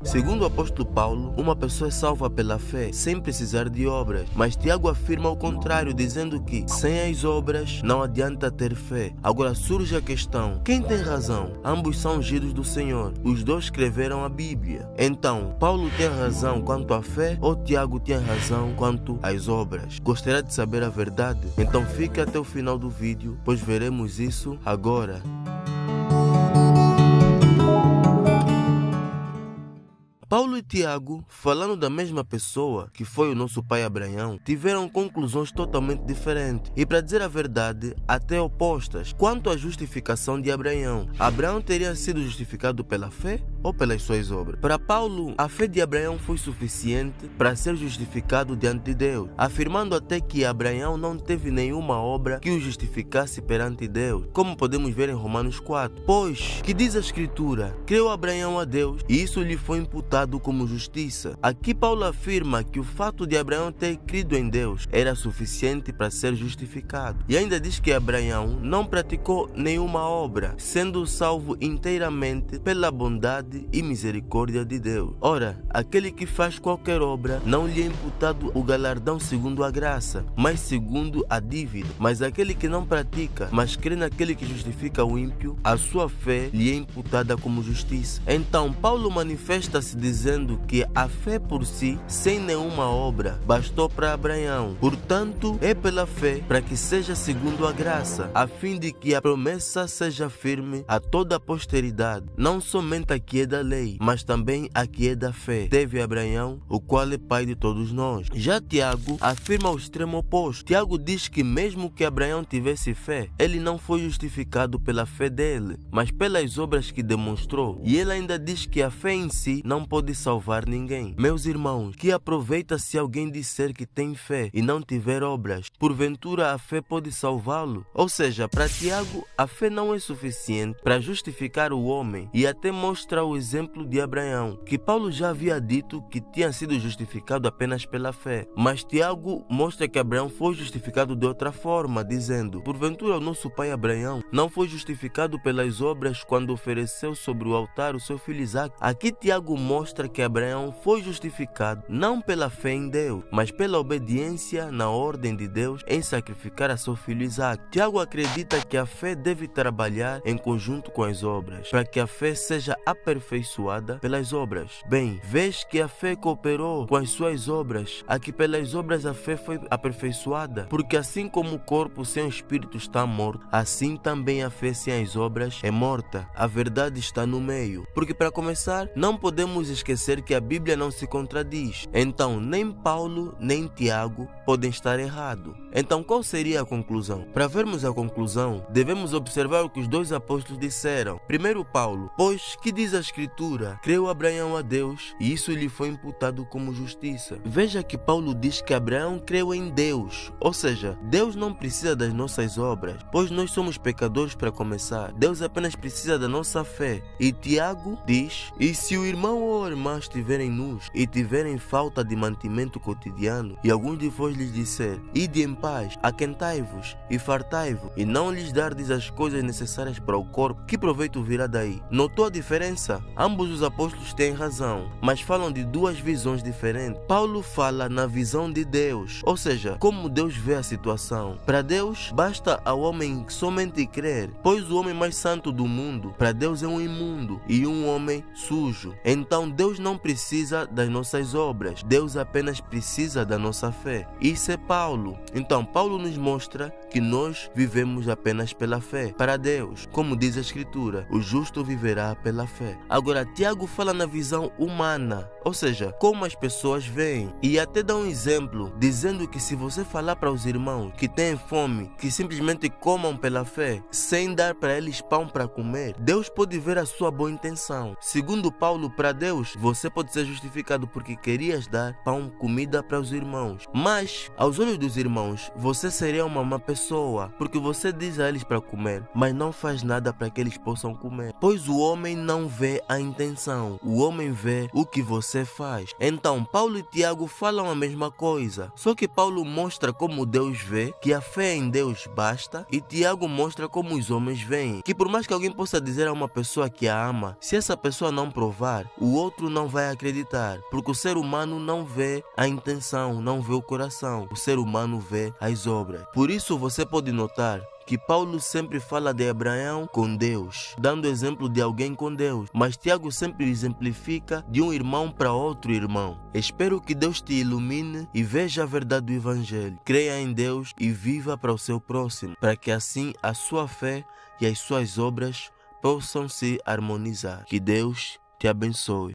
Segundo o apóstolo Paulo, uma pessoa é salva pela fé sem precisar de obras. Mas Tiago afirma o contrário, dizendo que sem as obras não adianta ter fé. Agora surge a questão: quem tem razão? Ambos são ungidos do Senhor. Os dois escreveram a Bíblia. Então, Paulo tem razão quanto à fé ou Tiago tem razão quanto às obras? Gostaria de saber a verdade? Então fique até o final do vídeo, pois veremos isso agora. Paulo e Tiago, falando da mesma pessoa, que foi o nosso pai Abraão, tiveram conclusões totalmente diferentes e, para dizer a verdade, até opostas quanto à justificação de Abraão. Abraão teria sido justificado pela fé ou pelas suas obras? Para Paulo, a fé de Abraão foi suficiente para ser justificado diante de Deus, afirmando até que Abraão não teve nenhuma obra que o justificasse perante Deus, como podemos ver em Romanos 4. Pois, que diz a Escritura, creu Abraão a Deus e isso lhe foi imputado como justiça. Aqui Paulo afirma que o fato de Abraão ter crido em Deus era suficiente para ser justificado. E ainda diz que Abraão não praticou nenhuma obra, sendo salvo inteiramente pela bondade e misericórdia de Deus. Ora, aquele que faz qualquer obra não lhe é imputado o galardão segundo a graça, mas segundo a dívida. Mas aquele que não pratica, mas crê naquele que justifica o ímpio, a sua fé lhe é imputada como justiça. Então Paulo manifesta-se dizendo que a fé por si, sem nenhuma obra, bastou para Abraão. Portanto, é pela fé para que seja segundo a graça, a fim de que a promessa seja firme a toda a posteridade, não somente a que é da lei, mas também a que é da fé. Teve Abraão, o qual é pai de todos nós. Já Tiago afirma o extremo oposto. Tiago diz que mesmo que Abraão tivesse fé, ele não foi justificado pela fé dele, mas pelas obras que demonstrou. E ele ainda diz que a fé em si não pode salvar ninguém. Meus irmãos, que aproveita se alguém disser que tem fé e não tiver obras? Porventura a fé pode salvá-lo? Ou seja, para Tiago, a fé não é suficiente para justificar o homem, e até mostra o exemplo de Abraão, que Paulo já havia dito que tinha sido justificado apenas pela fé. Mas Tiago mostra que Abraão foi justificado de outra forma, dizendo: porventura o nosso pai Abraão não foi justificado pelas obras quando ofereceu sobre o altar o seu filho Isaque? Aqui Tiago mostra que Abraão foi justificado não pela fé em Deus, mas pela obediência na ordem de Deus em sacrificar a seu filho Isaque. Tiago acredita que a fé deve trabalhar em conjunto com as obras, para que a fé seja aperfeiçoada pelas obras. Bem, vês que a fé cooperou com as suas obras, aqui pelas obras a fé foi aperfeiçoada, porque assim como o corpo sem o espírito está morto, assim também a fé sem as obras é morta. A verdade está no meio, porque para começar, não podemos esquecer que a Bíblia não se contradiz. Então, nem Paulo nem Tiago podem estar errados. Então, qual seria a conclusão? Para vermos a conclusão, devemos observar o que os dois apóstolos disseram. Primeiro Paulo: pois que diz a Escritura, creu Abraão a Deus e isso lhe foi imputado como justiça. Veja que Paulo diz que Abraão creu em Deus, ou seja, Deus não precisa das nossas obras, pois nós somos pecadores para começar. Deus apenas precisa da nossa fé. E Tiago diz: e se o irmão ou a irmã estiverem nus e tiverem falta de mantimento cotidiano, e alguns de vós lhes disser: ide em paz, aquentai-vos e fartai-vos, e não lhes dardes as coisas necessárias para o corpo, que proveito virá daí? Notou a diferença? Ambos os apóstolos têm razão, mas falam de duas visões diferentes. Paulo fala na visão de Deus, ou seja, como Deus vê a situação. Para Deus, basta ao homem somente crer, pois o homem mais santo do mundo, para Deus é um imundo e um homem sujo. Então Deus não precisa das nossas obras, Deus apenas precisa da nossa fé. Isso é Paulo. Então Paulo nos mostra que nós vivemos apenas pela fé para Deus, como diz a Escritura, o justo viverá pela fé. Agora Tiago fala na visão humana, ou seja, como as pessoas veem, e até dá um exemplo, dizendo que se você falar para os irmãos que têm fome, que simplesmente comam pela fé, sem dar para eles pão para comer, Deus pode ver a sua boa intenção. Segundo Paulo, para Deus, você pode ser justificado porque querias dar pão, comida para os irmãos, mas aos olhos dos irmãos, você seria uma má pessoa pessoa, porque você diz a eles para comer, mas não faz nada para que eles possam comer. Pois o homem não vê a intenção, o homem vê o que você faz. Então, Paulo e Tiago falam a mesma coisa, só que Paulo mostra como Deus vê, que a fé em Deus basta, e Tiago mostra como os homens veem, que por mais que alguém possa dizer a uma pessoa que a ama, se essa pessoa não provar, o outro não vai acreditar, porque o ser humano não vê a intenção, não vê o coração, o ser humano vê as obras. Por isso você pode notar que Paulo sempre fala de Abraão com Deus, dando exemplo de alguém com Deus, mas Tiago sempre exemplifica de um irmão para outro irmão. Espero que Deus te ilumine e veja a verdade do Evangelho. Creia em Deus e viva para o seu próximo, para que assim a sua fé e as suas obras possam se harmonizar. Que Deus te abençoe.